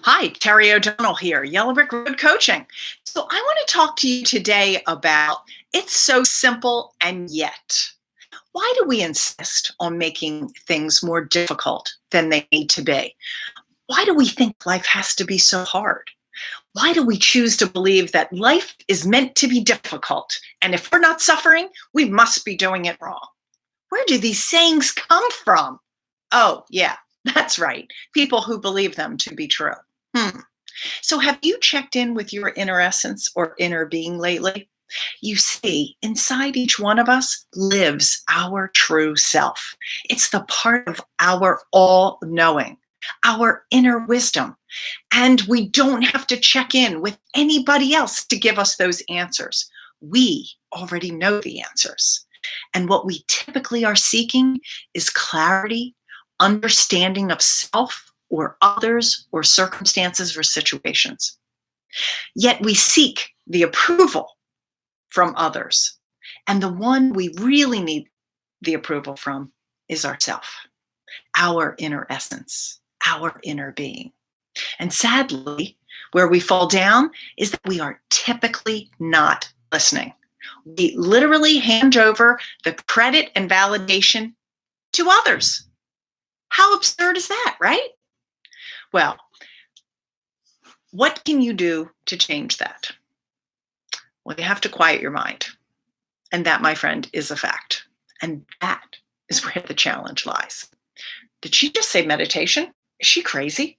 Hi, Terry O'Donnell here, Yellow Brick Road Coaching. So, I want to talk to you today about it's so simple and yet. Why do we insist on making things more difficult than they need to be? Why do we think life has to be so hard? Why do we choose to believe that life is meant to be difficult? And if we're not suffering, we must be doing it wrong. Where do these sayings come from? Oh, yeah, that's right. People who believe them to be true. Hmm. So, have you checked in with your inner essence or inner being lately? You see, inside each one of us lives our true self. It's the part of our all knowing, our inner wisdom. And we don't have to check in with anybody else to give us those answers. We already know the answers. And what we typically are seeking is clarity, understanding of self or others or circumstances or situations. Yet we seek the approval from others. And the one we really need the approval from is ourself, our inner essence, our inner being. And sadly, where we fall down is that we are typically not listening. We literally hand over the credit and validation to others. How absurd is that, right? Well, what can you do to change that? Well, you have to quiet your mind. And that, my friend, is a fact. And that is where the challenge lies. Did she just say meditation? Is she crazy?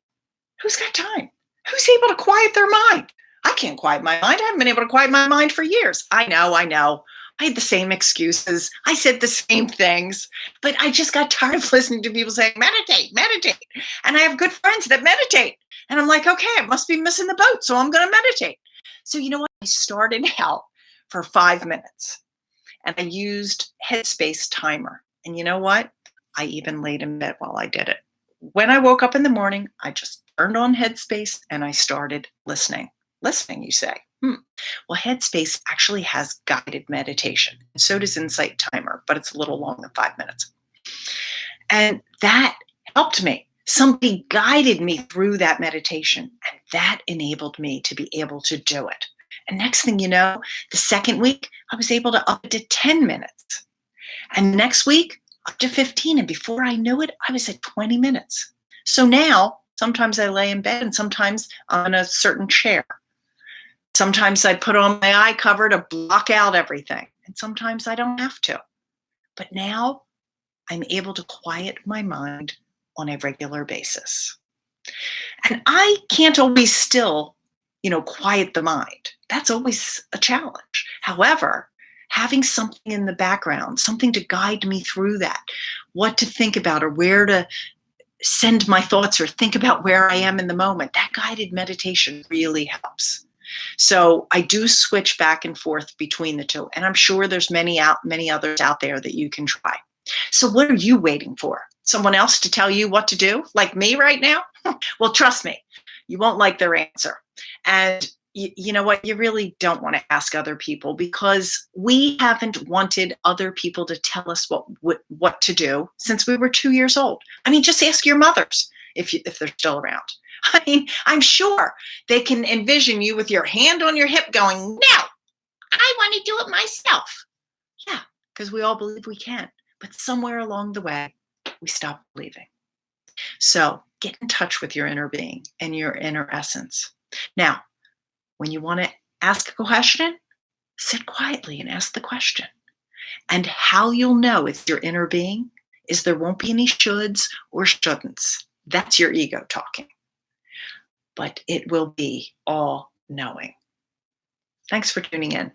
Who's got time? Who's able to quiet their mind? I can't quiet my mind. I haven't been able to quiet my mind for years. I know, I know. I had the same excuses. I said the same things, but I just got tired of listening to people saying, meditate, meditate. And I have good friends that meditate. And I'm like, okay, I must be missing the boat. So I'm going to meditate. So, you know what? I started out for 5 minutes and I used Headspace timer. And you know what? I even laid in bed while I did it. When I woke up in the morning, I just turned on Headspace and I started listening. Listening, you say? Well, Headspace actually has guided meditation, and so does Insight Timer, but it's a little long than 5 minutes. And that helped me. Somebody guided me through that meditation, and that enabled me to be able to do it. And next thing you know, the second week, I was able to up it to 10 minutes. And next week, up to 15. And before I knew it, I was at 20 minutes. So now, sometimes I lay in bed and sometimes on a certain chair. Sometimes I put on my eye cover to block out everything. And sometimes I don't have to. But now I'm able to quiet my mind on a regular basis. And I can't always still, quiet the mind. That's always a challenge. However, having something in the background, something to guide me through that, what to think about or where to send my thoughts or think about where I am in the moment, that guided meditation really helps. So I do switch back and forth between the two. And I'm sure there's many others out there that you can try. So what are you waiting for? Someone else to tell you what to do, like me right now? Well, trust me, you won't like their answer. And you know what? You really don't want to ask other people because we haven't wanted other people to tell us what to do since we were 2 years old. I mean, just ask your mothers if they're still around. I mean, I'm sure they can envision you with your hand on your hip going, no, I want to do it myself. Yeah, because we all believe we can. But somewhere along the way, we stop believing. So get in touch with your inner being and your inner essence. Now, when you want to ask a question, sit quietly and ask the question. And how you'll know it's your inner being is there won't be any shoulds or shouldn'ts. That's your ego talking. But it will be all knowing. Thanks for tuning in.